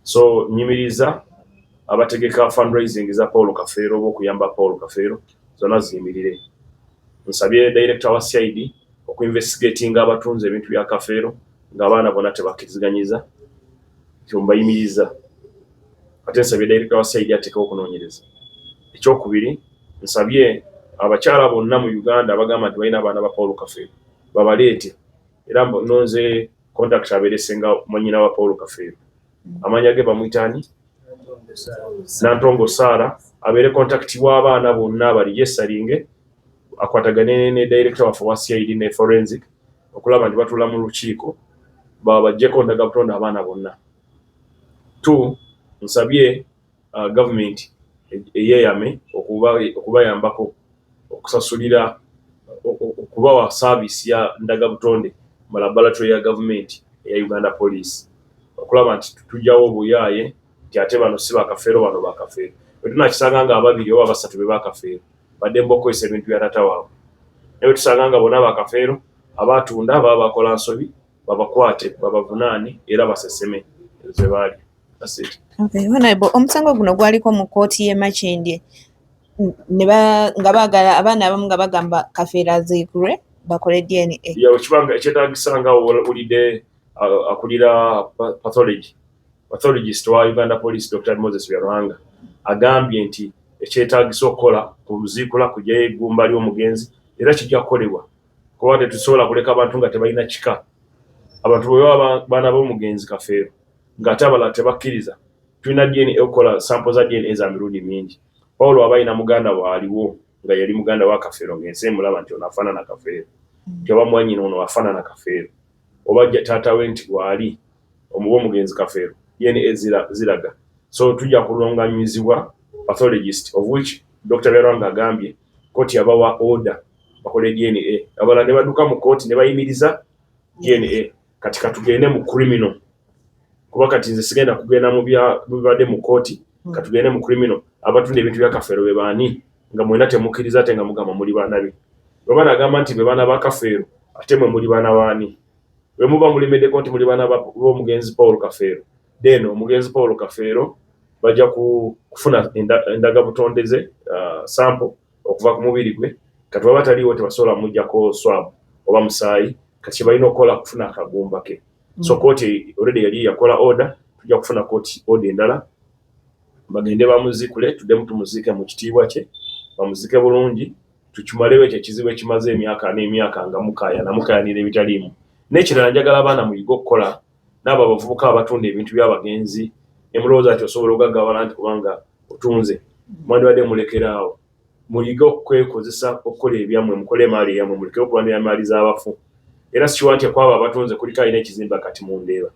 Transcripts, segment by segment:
So nyimiriza abategeka fundraising za Paul Kafeero okuyamba Paul Kafeero zona ziyimirire. Nsabye director wa CID okuinvestigatinga abatunze ebintu bya Kafeero ng'abaana bonna tebakkirizganyiza kyombayimiriza. Ate nsabye director wa CID ateekawo okunoonyereza. Ekyokubiri nsabye abakyala bonna mu Uganda abagamba nti balina abaana ba Paul Kafeero babaleete era nonze contact abeeresenga mwanyina wa Paul Kafeero. Amanya ge bamuyitani Nantongo Sara abeere contact w'abaana bonna bali yesaringe akwatagane ne director wa CID ne forensic okulaba nti batula mu lukiiko bajjeko ndagabutonde abaana bonna. 2 nsabye government eyeyame okubayambako okusasulira okubawa service ya ndagabutonde mu laboratory ya government eya Uganda Police okulaba nti tujjawo obuyaaye nti ate bano si bakafeero bano bakafeero. Bwe tunakisanga nga ababiri oba basatu be bakafeero badde mbokozesa ebintu bya tata waabwe. Naye tusanga nga bonna bakafeero abatunda baba bakola nsobi babakwate babavunaane era baseseme ze baali. That's it. Okay, honorable, omusango guno gwaliko mu kooti y'e Makindye nga baagala abaana abamu nga bagamba Kafeero aziikirwe bakole DNA. Yawe kibanga ekyetaagisanga olidde akulira pathologist wa Uganda Police Dr. Moses Byarwanga agambye nti ekyetaagisa okukola kuziikula kujjayo eggumba ly'omugenzi era kijja kukolebwa kuba tetusobola kuleka abantu nga tebalina kika. Abantu bwe baba baana b'omugenzi Kafeero ng'ate abalala tebakkiriza tulina DNA okukola sample za DNA za mirundi mingi. Paulo abaina muganda waaliwo nga yali muganda wa Kafeero ng'ensi emulaba nti ono afaanana Kafeero nti oba mwanyina ono afaanana Kafeero oba taata we nti waali omuba omugenzi Kafeero DNA ziraga. So tujja kulonganyizibwa pathologist of which Dr. Byarwanga agambye kooti yabawa order bakole DNA. Abalala ne badduka mu kooti ne bayimiriza DNA kati katugende mu criminal kuba kati nze sigenda kugenda mu bibadde mu kooti katugende mu criminal abatunda ebintu bya Kafeero be baani nga mwena temukkiriza ate nga mugamba muli baana be. Bwe banagamba nti be baana ba Kafeero ate mwe muli baana baani. Bwe muba mulimeddeko nti muli baana b'omugenzi Paul Kafeero then omugenzi Paul Kafeero bajja kufuna endagabutondeze sample okuva ku mubiri gwe kati baba taliiwo tebasobola mujjako swab oba musaayi kati balina okukola kufuna akagumba ke. So kooti already yali yakola order tujja kufuna kooti order endala bagende bamuzikule tuddemu tumuziike mu kitiibwa kye bamuzike bulungi tukimalewo ekyo ekizibu ekimaze emyaka n'emyaka nga mukayanira ebitaliimu. N'ekirala njagala abaana muyiga okukola n'abo abavubuka abatunda ebintu by'abagenzi emulowooza nti osobola ogagawala nti kubanga otunze mwandibadde mulekeraawo muyige okwekozesa okukola ebyammwe mukole emaali eyammwe muleke okulwanira emaali z'abafu. Era sikiwa nti kwabo abatunze kuliko alina ekizimbe kati mundeeba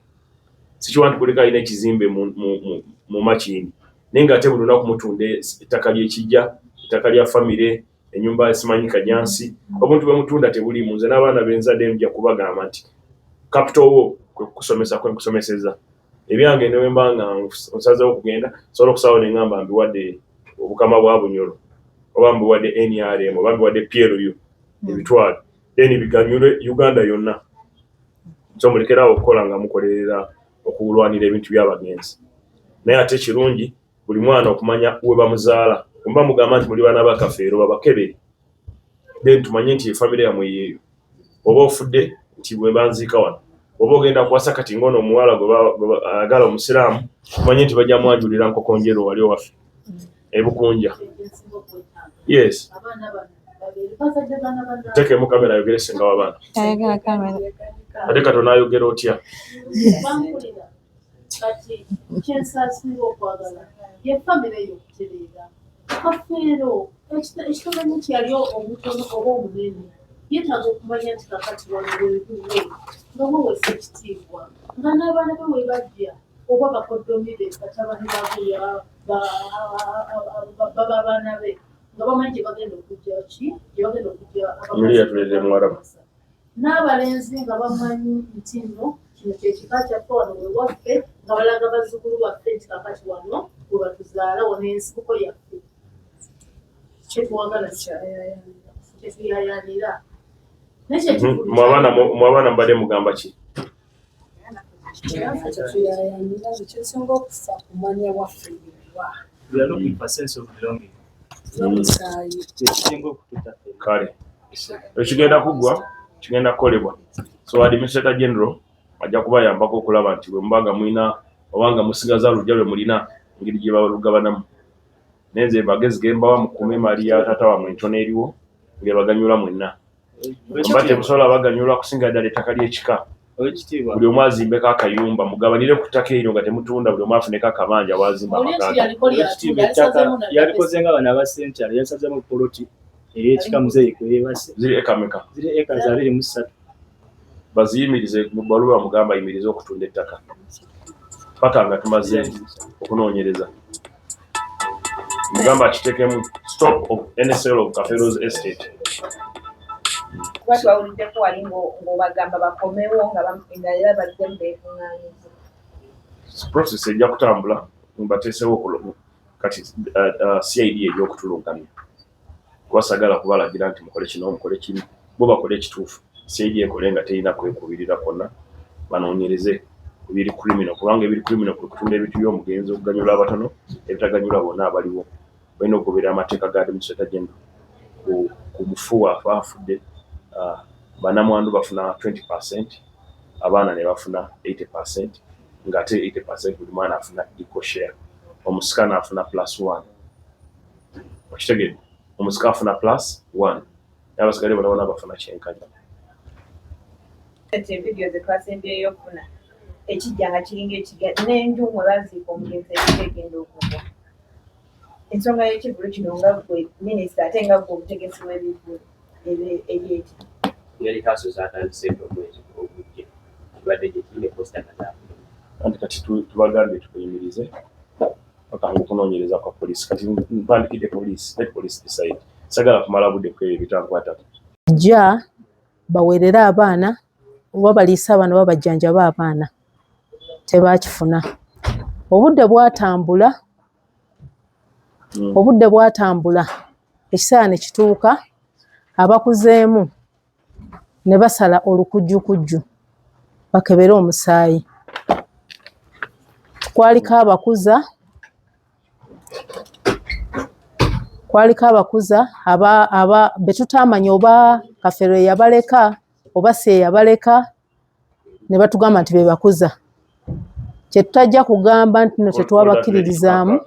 sikiwa nti kuliko alina ekizimbe mu Makindye naye nga ate buli lunaku mutunda ettaka ly'ekijja ettaka lya famire ennyumba esimanyika jansi obuntu bwe mutunda tebuli munze n'abaana benzadde nja kubagamba nti capital wo kwe kusomesa kwe nkusomeseza ebyange ne wemba nga nsazeewo okugenda sobola okusalawo ne ngamba mbiwadde obukama bwa Bunyoro oba mbiwadde NRM oba mbiwadde PLU ebitwale then biganyule Uganda yonna. So mulekerawo okukola nga mukolerera okulwanira ebintu by'abagenzi. Naye ate kirungi buli mwana okumanya we bamuzaala. Mba mugamba nti muli baana ba Kafeero babakebere then tumanye nti efamire yammwe yeeyo. Oba ofudde nti bwe banziika wano oba ogenda kuwasa kati ng'ono omuwala gwe ayagala omusiraamu tumanye nti bajja mwanjulira nkokonjero wali owaffe ebukunja. Yes. Tekemu kamera yogere senga w'abaana. Ayagala kamera. Ate Katonda ayogera otya? Kati kyensasinga okwagala ye famire y'okutereera Kafeero ekitonde kyali obutono oba obunene yeetaaga okumanya nti kakati wano weebuwe nga weweesa ekitiibwa nga n'abaana be we bajja oba bakoddomire batabani baba abaana be nga bamanyi gye bagenda okujja n'abalenzi nga bamanyi nti nno kino kyekika kyaffe wano wewaffe nga balaga bazzukulu baffe nti kakati wano we batuzaala wano ensibuko yaffe kyetwagala kyetuyayanira mu abaana mbadde mugamba ki? We are looking for sense of belonging. Kale ekigenda kuggwa kigenda kukolebwa, so Administrator General ajja kubayambako okulaba nti bwe mubaga mulina obanga musigaza lujja lwe mulina engeri gye balugabanamu. Nenze bagezi gembawa mukume mali ya taata wamwe entono eriwo ngebaganyula mwenna. Mba temusobola baganyula kusinga ddala ettaka ly'ekika. Buli omu azimbeko akayumba mugabanire ku ttaka eryo nga temutunda, buli omu afuneko akabanja wazimba amaka. Yalikoze nga bano abasentyalo yasazemu poloti ey'ekika muzeeyi kwebase. Ziri eka meka? Ziri eka za 23. Baziyimirize mu bbaluwa mugamba ayimirize okutunda ettaka paka nga tumaze okunoonyereza. Mugamba akitekemu stop of any sale of Kafeero's estate. Twawuliddeko wali ng'obagamba bakomewo nga era bazze beekuŋŋaanyiza. Process ejja kutambula mbateesewo kati CID egy'okutulungamya. Kuba sagala kubalagira nti mukole kino mukole kiri, bo bakole ekituufu. CID ekole nga terina kwekubirira kwonna, banoonyereze ku biri criminal, kubanga ebiri criminal kwe kutunda ebintu by'omugenzi okuganyula abatono, ebitaganyula bonna abaliwo. Balina okugoberera amateeka ga Administrator General. Ku mufu wafe afudde, bannamwandu bafuna 20%, abaana ne bafuna 80%, ng'ate 80% buli mwana afuna equal share. Omusika n'afuna +1. Okitegedde? Omusika afuna +1. N'abasigale bonna bafuna kyenkanya. Vidiyo ze twasembyeyo okufuna ekijja nga kiringa ekiga n'enju mwe baziika omugenzi ekigenda okugwa. Ensonga y'ekivulu kino nga gwe minisita ate nga gwe obutegesi bw'ebivulu ebyeki. Yali kaso zaatandiseko omwezi ogujja. Kibadde gye kirina posita kazaafu. Anti kati tubagambye tukuyimirize bakanga okunoonyereza kwa poliisi. Kati mpandikidde poliisi, let police decide. Sagala kumala budde ku ebyo bitankwatako. Jja baweerere abaana oba baliisa abaana oba bajjanjaba abaana tebakifuna. Obudde bwatambula ekiseera ne kituuka abakuzeemu ne basala olukujjukujju bakebere omusaayi. Kwaliko abakuza be tutaamanya oba Kafeero yabaleka oba si yabaleka, ne batugamba nti be bakuza. Kye tutajja kugamba nti no tetwabakkiririzaamu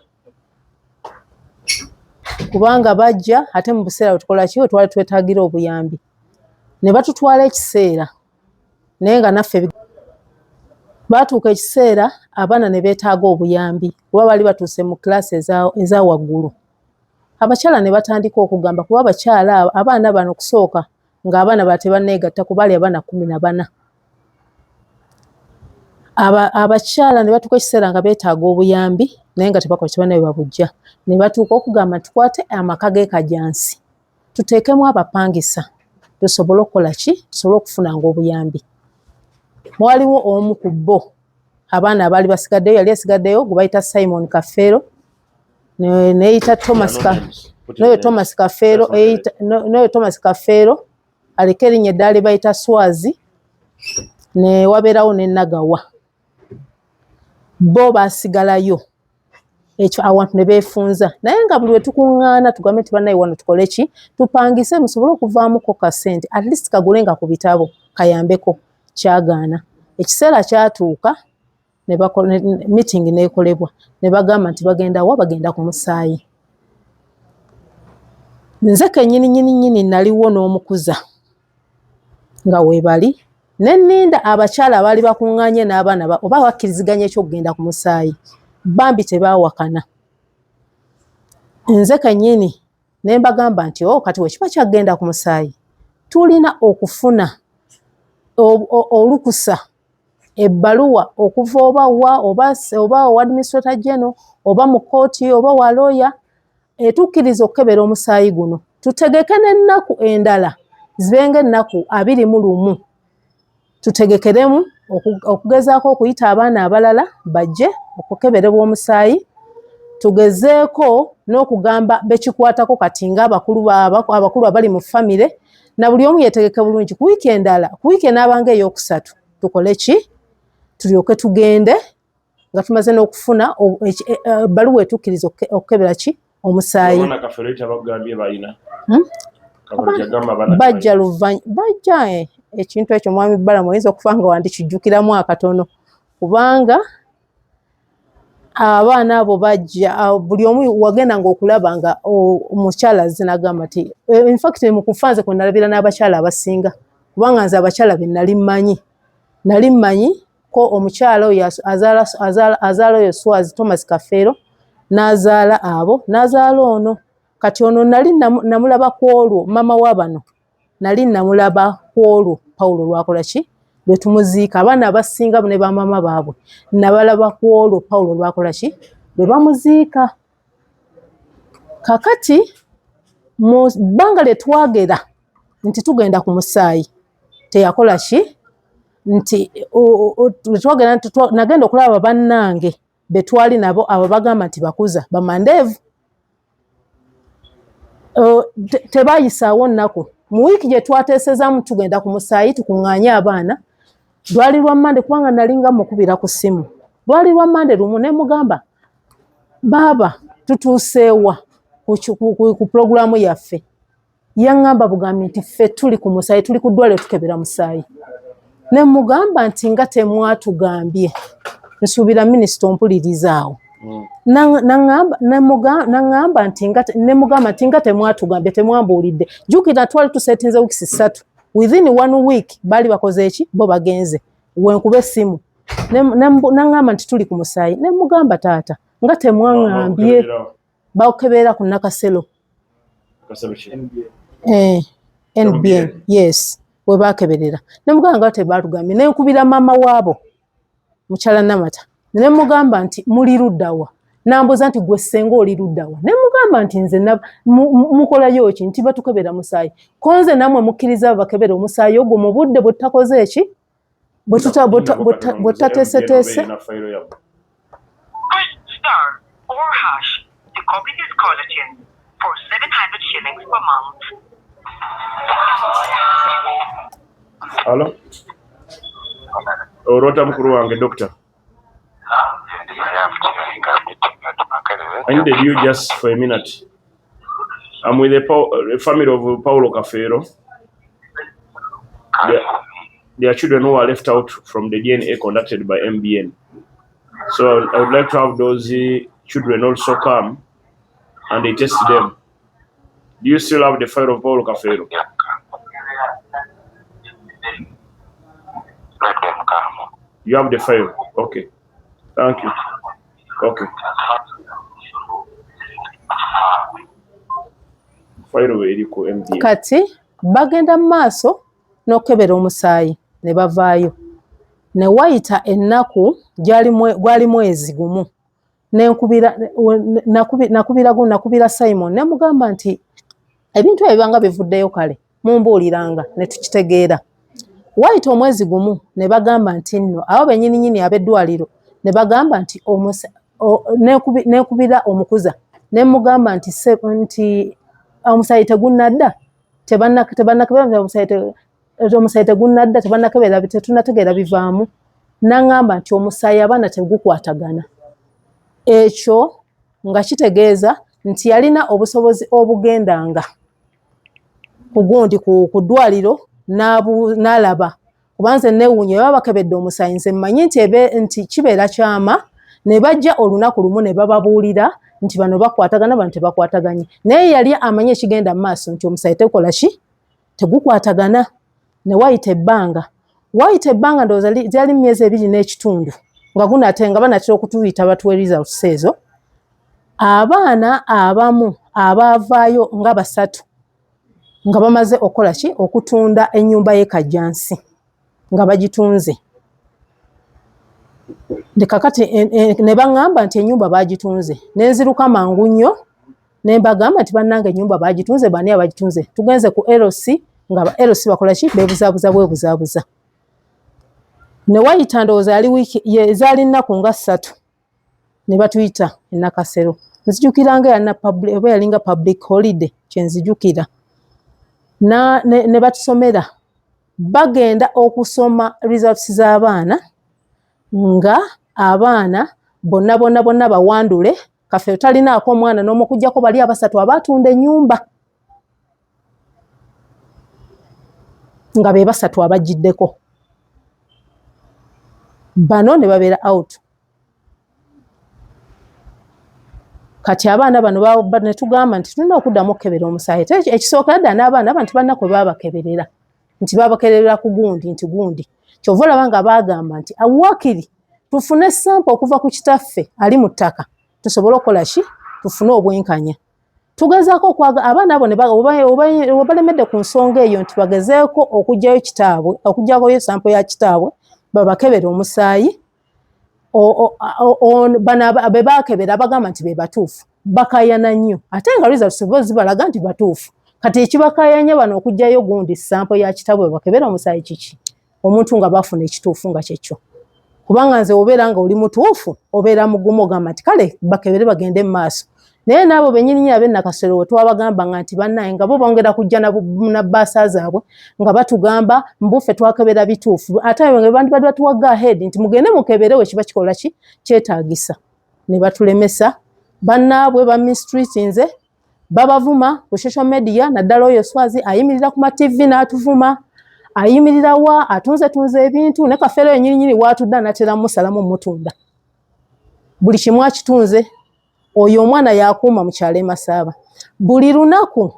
kubanga bajja ate mu buseera tukola ki twali twetaagira obuyambi ne batutwala ekiseera naye nga naffe baatuuka ekiseera abaana ne beetaaga obuyambi kuba bali batuuse mu kilaasi eza waggulu. Abakyala ne batandika okugamba kuba abakyala abaana bano okusooka ng'abaana batebanneegatta kuba bali abaana 14. Abakyala ne batuuka ekiseera nga beetaaga obuyambi naye nga tebakola kibanaye babujja. Ne batuuka okugamba tukwate amaka g'ekajjansi tuteekemu abapangisa tusobole okukola ki? Tusobole okufunanga obuyambi. Waliwo omu ku bo abaana abaali basigaddeyo, yali asigaddeyo gwe bayita Simon Kafeero neyita Thomas Kafeero aliko erinnya eddala bayita Swazi ne wabeerawo ne Nagawa. Bo baasigalayo ekyo awantu ne beefunza naye nga buli we tukuŋŋaana tugambe nti bannaye wano tukole ki? Tupangise musobole okuvaamuko kasente at least kagulenga ku bitabo kayambeko. Kyagaana. Ekiseera kyatuuka meeting neekolebwa ne bagamba nti bagenda ku musaayi. Nze kennyini naliwo n'omukuza nga weebali ne nninda abakyala abaali bakuŋŋaanye n'abaana oba bakkiriziganya ekyokugenda ku musaayi bambi tebaawakana. Nze kennyini ne mbagamba nti kati wekiba kyagenda ku musaayi tulina okufuna olukusa ebbaluwa okuva oba wa Administrator General oba mu kkooti oba wa lawyer etukkiriza okukebera omusaayi guno. Tutegeke n'ennaku endala zibenga ennaku 21 tutegekeremu okugezaako okuyita abaana abalala bajje okukeberebwa omusaayi. Tugezeeko n'okugamba bekikwatako kati nga abakulu abali mu famire na buli omu yeetegeke bulungi ku wiiki endala ku wiiki enaabanga ey'okusatu tukole ki? tulyoke tugende nga tumaze n'okufuna ebbaluwa etukkiriza okukebera ki omusaayi. Abaana Kafeero kyabagambye balina. Bajja ekintu ekyo mwami Balamu oyinza okufa nga wandikijjukiramu akatono kubanga abaana abo bajja buli omu wagenda ng'okulaba nga omukyala zinagamba nti in fact mu kufa nze kwe nalabira n'abakyala abasinga kubanga nze abakyala be nali mmanyi ko omukyala oyo azaala oyo Swazi Thomas Kafeero n'azaala abo n'azaala ono kati ono nali namulaba ku olwo mama wa bano nali namulaba ku olwo Pawulo lwakola ki lwe tumuziika abaana abasinga ne bamama baabwe nabalaba ku olwo Pawulo lwakola ki lwe bamuziika. Kakati mu bbanga lye twagera nti tugenda ku musaayi teyakola ki nti twagera nagenda okulaba bannange be twali nabo abo bagamba nti bakuza bamandeevu tebayisaawo nnaku mu wiiki gye twateesezaamu tugenda ku musaayi tukuŋŋaanye abaana lwali lwa Mande kubanga nalinga mukubira ku ssimu lwali lwa Mande lumu ne mugamba baaba tutuuseewa ku pulogulaamu yaffe yaŋŋamba bugambi nti ffe tuli ku musaayi tuli ku ddwaliro tukebera musaayi ne mugamba nti nga temwatugambye nsuubira minisita ompulirizaawo naŋŋamba nti nga temwatugambye temwambuulidde jjukira twali tuseetinze wiikisi 3 within 1 week baali bakoze eki bo bagenze wenkuba essimu naŋŋamba nti tuli ku musaayi ne mugamba taata nga temwaŋŋambye bakebeera ku Nakasero NBN yes we bakeberera ne mugamba nga tebaatugambye ne nkubira maama waabo mukyala Namata ne mugamba nti muli luddawa nambuza nti gwe ssenga oli luddawa ne mugamba nti nze mukolayo ki nti batukebera musaayi ko nze namwe mukkiriza bakebera omusaayi ogwo mu budde bwe tutakoze eki bwe tutateeseteese. Hello? Orota mukuru wange doctor. I needed you just for a minute. I'm with the family of Paulo Kafeero. Their children who are left out from the DNA conducted by MBN. So I would like to have those children also come and they test them. Do you still have the file of Paulo Kafeero? Let them come. You have the file? Okay. Thank you. Okay. Kati bagenda mu maaso n'okebera omusaayi ne bavaayo ne wayita ennaku gwali mwezi gumu nakubira Simon ne mugamba nti ebintu ebibanga bivuddeyo kale mumbuuliranga ne tukitegeera. Wayita omwezi gumu ne bagamba nti nno abo bennyininyini ab'eddwaliro ne bagamba nti nekubira omukuza ne mugamba nti omusaayi tegunnadda tebannakebera omusaayi tegunnadda tebannakebera tetunnategeera bivaamu n'aŋŋamba nti omusaayi abaana tegukwatagana. Ekyo nga kitegeeza nti yalina obusobozi obugendanga ku gundi ku ddwaliro n'alaba kubanze neewuunya baba bakebedde omusaayi nze mmanyi nti kibeera kyama ne bajja olunaku lumu ne bababuulira nti bano bakwatagana bano tebakwataganye naye yali amanyi ekigenda mu maaso nti omusaayi tekola ki tegukwatagana. Ne wayita ebbanga ndowooza lyali myezi 2 n'ekitundu nga gunate nga banatera okutuyita batuwe results ezo. Abaana abamu abaavaayo nga 3 nga bamaze okukola ki okutunda ennyumba y'ekajjansi nga bagitunze. Kakati ne baŋŋamba nti ennyumba bagitunze ne nziruka mangu nnyo ne mbagamba nti bannange ennyumba bagitunze bani abagitunze tugenze ku LC nga ba LC bakola ki bebuzaabuza. Ne wayita ndowooza yali wiiki ezaali nnaku nga 3 ne batuyita e Nakasero nzijukiranga oba yalinga public holiday kyenzijukira ne batusomera bagenda okusoma results z'abaana nga abaana bonna bawandule kaffe talinaako omwana n'omu okuggyako bali abasatu abatunda ennyumba nga be basatu abagiddeko bano ne babeera out. Kati abaana bano ne tugamba nti tulina okuddamu okukebera omusaayi. Ekisookera ddala n'abaana nti banna kwe baabakeberera nti baabakeberera ku gundi nti gundi. Kyova olaba nga baagamba nti awakiri tufune sampo okuva ku kitaffe ali mu ttaka tusobole okukola ki tufune obwenkanya. Tugezaako okwaga abaana abo ne balemedde ku nsonga eyo nti bagezeeko okuggyayo kitaabwe okuggyakoyo sampo ya kitaabwe babakebera omusaayi. Bano be baakebera bagamba nti be batuufu bakayana nnyo ate nga results bo zibalaga nti batuufu. Kati ekibakayanya bano okuggyayo gundi sampo ya kitaabwe bakebera omusaayi kiki omuntu nga bafuna ekituufu nga kyekyo. Kubanga nze obeera nga oli mutuufu obeera mugumu ogamba nti kale bakebere bagende mu maaso. Naye n'abo bennyini ab'e Nakasero we twabagambanga nti bannaye nga bo bongera kujja na bbaasa zaabwe nga batugamba mbuffe twakebera bituufu ate nga bandibadde batuwa ahead nti mugende mukebere we kiba kikola ki kyetaagisa. Ne batulemesa bannaabwe ba Street nze babavuma ku social media naddala oyo Swazi ayimirira ku ma TV n'atuvuma ayimirira wa atunze ebintu ne Kafeero yennyini waatudda natera musalamu mutunda buli kimu akitunze. Oyo omwana yakuuma mu kyalo e Masaba buli lunaku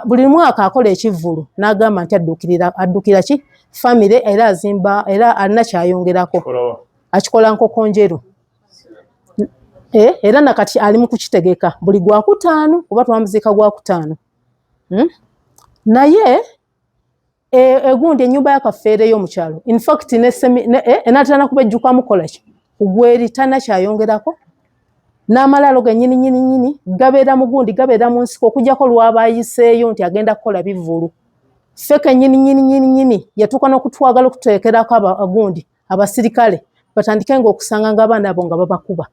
buli mwaka akola ekivvulu n'agamba nti addukira ki famire era azimba era alina kyayongerako akikola nkoko njeru era nakati ali mu kukitegeka buli Gwakutaano oba twamuziika Gwakutaano. Naye egundi ennyumba ya Kafeero ey'omu kyalo in fact enatana kubejjuka mukola ki kugweri tana kyayongerako n'amalalo gennyini gabeera mu gundi gabeera mu nsiko okujjako lwabayiseeyo nti agenda kukola bivvulu. Feke nyini yatuuka n'okutwagala okuteekerako abagundi abasirikale batandike nga okusanga nga abaana abo nga babakuba.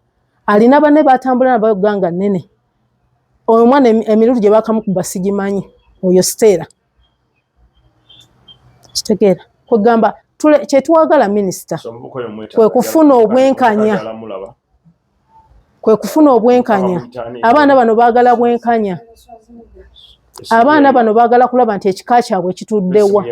Alina banne batambula nabayoganga nnene oyo omwana emirundi gye bakamukuba sigimanyi oyo Stella kitegeera kwegamba kyetwagala minisita kwe kufuna obwenkanya abaana bano baagala bwenkanya abaana bano baagala kulaba nti ekika kyabwe kituddewa.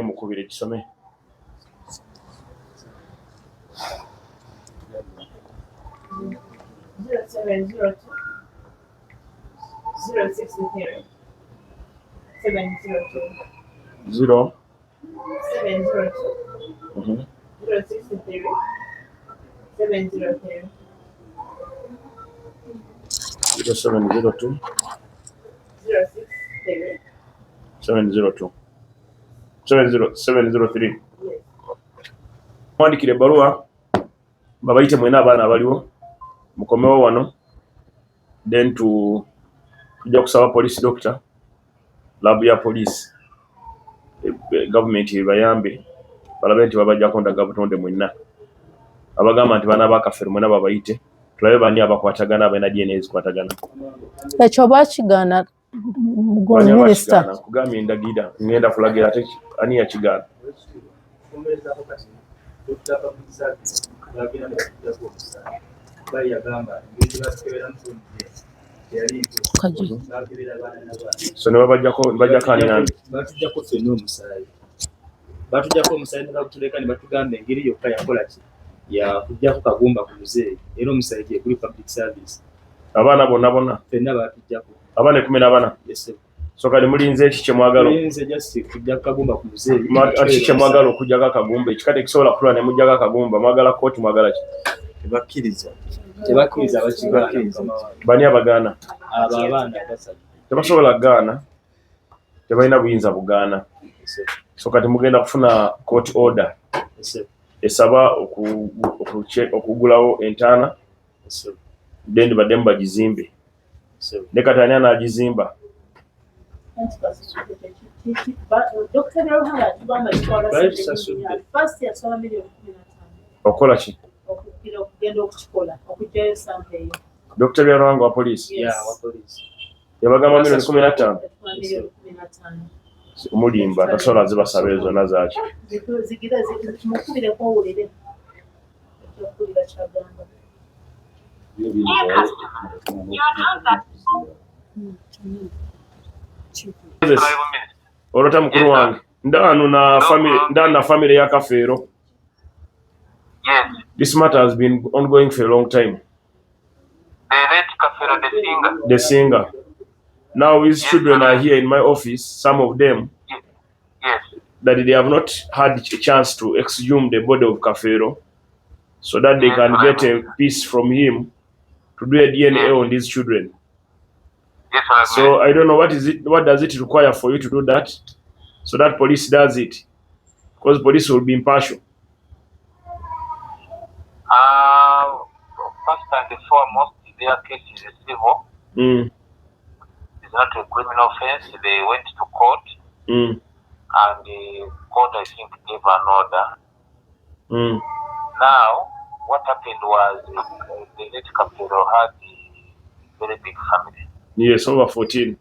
Zero. 702 703 mwandikire ebbaluwa babayite mwena abaana abaliwo mukomewo wano then tujja kusaba police doctor labu ya police gavumenti bayambe balabe nti babajjako ndaga butonde mwenna abagamba nti baana ba Kafeero mwena babayite tulabe bani abakwatagana abalina DNA ezikwatagana. Ekyo bakigaana minisita kugambye ndagira ngenda kulagira ate ani yakigaana. So ne bajjako ani nani batujjako ffenna omusaayi batujjako omusaayi nebakutuleka ne batugamba engeri yokka yakola ki yakujjako kagumba ku muzeeyi era omusaayi gye kuli public service. Abaana bonna ffenna batujjako abaana 14. So kali mulinze eki kyemwagala mulinze just kujja kagumba ku muzeeyi ati kyemwagala okujjako akagumba ekikate kisobola kulwa ne mujjako akagumba mwagala kooti mwagala ki tebakkiriza bani abagaana abo abaana abasatu tebasobola kugaana tebalina buyinza bugaana. So kati mugenda kufuna court order esaba okugulawo entaana then baddemu bagizimbe ne kati ani anaagizimba okola ki Dr. Byarwanga wa police yabagamba $15,000 umulimba tasobola zibasaba ezo zonna zaaki kyakulira kyagamba. Olota mukuru wange ndano na family ya Kafeero. Yes. This matter has been ongoing for a long time. The late Kafeero, the singer. The singer. Now his children are here in my office, some of them, Yes. that they have not had a chance to exhume the body of Kafeero so that they can get a piece from him to do a DNA on these children. Yes, I So I don't know what does it require for you to do that, so that police does it, because police will be impartial. First and foremost, their case is a civil. It's not a criminal offense. They went to court, and the court, I think, gave an order. Now, what happened was the late Kafeero had a very big family. Yes, over 14.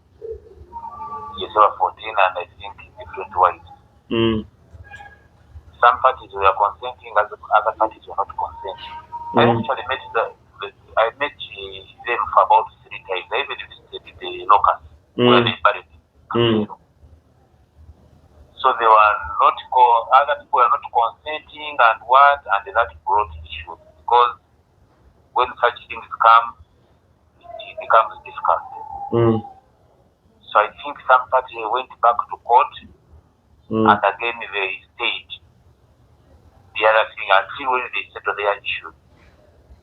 Yes, over 14, and I think different wives. Some parties were consenting, other parties were not consenting. I actually met them for about 3 times. I even visited the locus where they buried Kafeero. So they were not, other people were not consenting, and that brought issues, because when such things come, it becomes difficult. So I think some party went back to court, and again they stayed the other thing until when they settle their issues.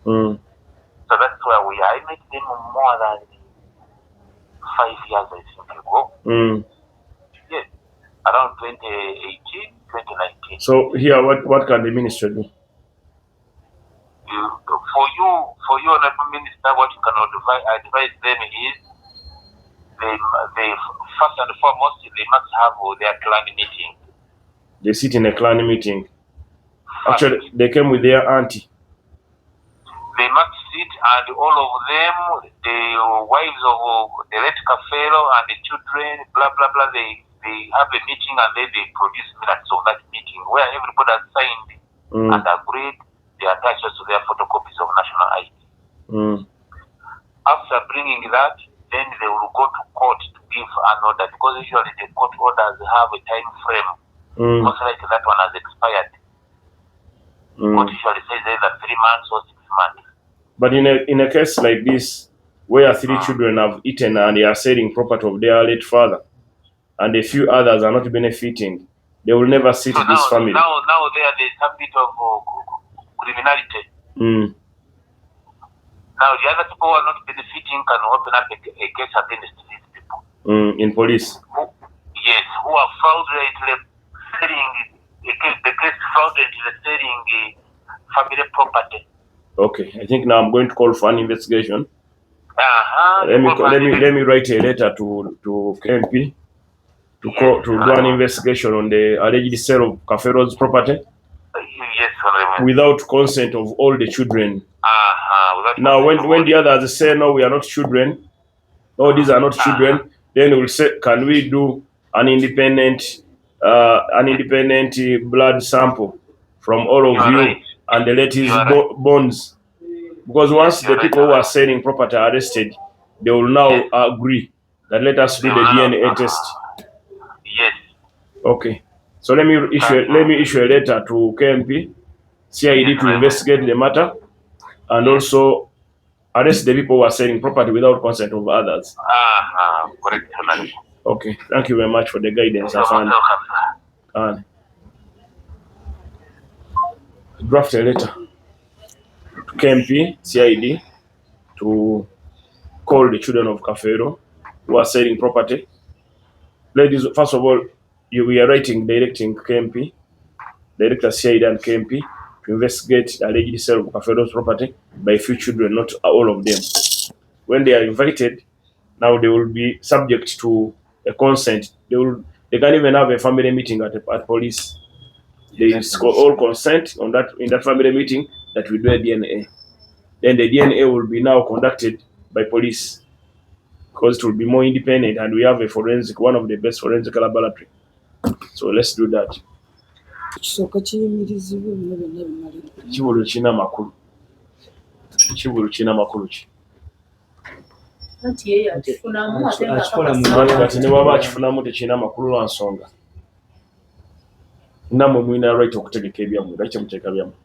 So that's where we are. I met them more than 5 years, I think, ago. Yes, around 2018, 2019. So here, what can the minister do? For you, Honorable Minister, what you can advise them is, they first and foremost, they must have their clan meeting. They sit in a clan meeting. Actually, they came with their auntie. They must sit, and all of them, the wives of the late Kafeero and the children, blah, blah, blah, they have a meeting, and then they produce minutes of that meeting where everybody has signed and agreed. They attach us to their photocopies of national ID. After bringing that, then they will go to court to give an order, because usually the court orders have a time frame. Most likely that one has expired. What usually says either 3 months or 6 months. But in a case like this, where 3 children have eaten and they are selling property of their late father, and a few others are not benefiting, they will never sit So this family. Now there's a bit of criminality. Now the other people who are not benefiting can open up a case against these people. In police. Who are fraudulently selling the case fraudulently selling family property. Okay, I think now I'm going to call for an investigation. Let me write a letter to KMP to do an investigation on the alleged sale of Kafeero's property. Yes, Honorable. Without consent of all the children. Now, when the others say no, we are not children, no, these are not children, then we'll say, can we do an independent blood sample from all of you and the latest bonds? Because once the people who are selling property are arrested, they will now agree that let us do the DNA test. Yes. Okay. So let me issue a letter to KMP, CID, to investigate the matter, and also arrest the people who are selling property without consent of others. Correct. Okay. Thank you very much for the guidance. And draft a letter to KMP, CID, to call the children of Kafeero who are selling property. Ladies, first of all, we are directing KMP, Director CID and KMP, to investigate the alleged sale of Kafeero's property by a few children, not all of them. When they are invited, now they will be subject to a consent. They can even have a family meeting at police. They all consent in that family meeting that we do a DNA. Then the DNA will be now conducted by police, because it will be more independent, and we have one of the best forensic laboratory. So let's do that. Ekisooka kiyimirizibwa bino byonna bimalibwa. Ekibulu kirina makulu. Ekibulu kirina makulu ki? Anti ye yakifunamu ate nga akikola mu akakasa Kati ne bwaba akifunamu tekirina makulu lwa nsonga. Nammwe mulina right okutegeka ebyammwe, lwaki temutegeka byammwe?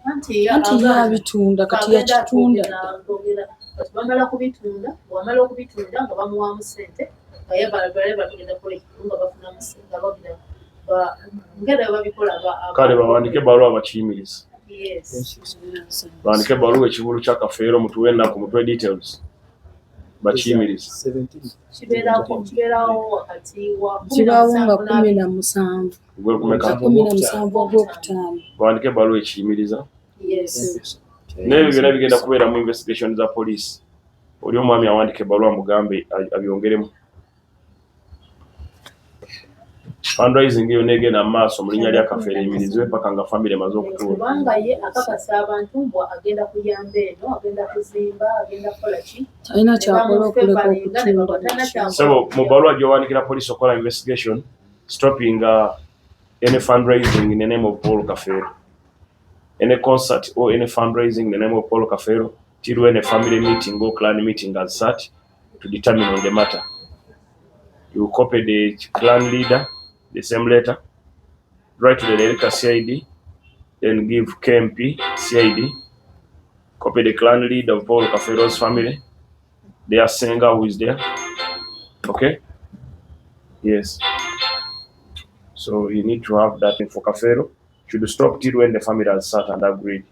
anti Yabitunda kati yakitunda. bamala kubitunda, bwamala okubitunda nga bamuwaamu ssente nga yabala bagenda kukola ekitundu nga bafunamu ssente nga bagira ngera babikola Kale bawandiike ebbaluwa bakiyimiriza. yes. Bawandiike ebbaluwa ekibulu kya Kafeero mutuwe ennaku mutuwe details. Bakiyimiriza. 17 kibeerawo wakati wa Kibaawo nga 17. Gwe kumeka. 17 Ogwokutaano. Bawandiike ebbaluwa ekiyimiriza. yes. N'ebyo byonna bigenda kubeera mu investigation za poliisi. Oli omwami awandika ebbaluwa mugambe abyongeremu. Fundraising yonna egenda mu maaso mu linnya lya Kafeero eyimirizibwe paka nga famire emaze okutuula. Kubanga ye akakasa abantu mbwa agenda kuyamba eno, agenda kuzimba, agenda kukola ki? Talina kyakola okuleka okutunda. So mu bbaluwa gy'owandikira poliisi okola investigation, stopping any fundraising in the name of Paul Kafeero. Any concert or any fundraising in the name of Paul Kafeero, till when a family meeting or clan meeting as such to determine on the matter. You copy the clan leader, the same letter, write to the director CID, then give KMP CID, copy the clan leader of Paul Kafeero's family, their singer who is there. Okay? Yes. So you need to have that for Kafeero. Should stop till when the family has sat and agreed.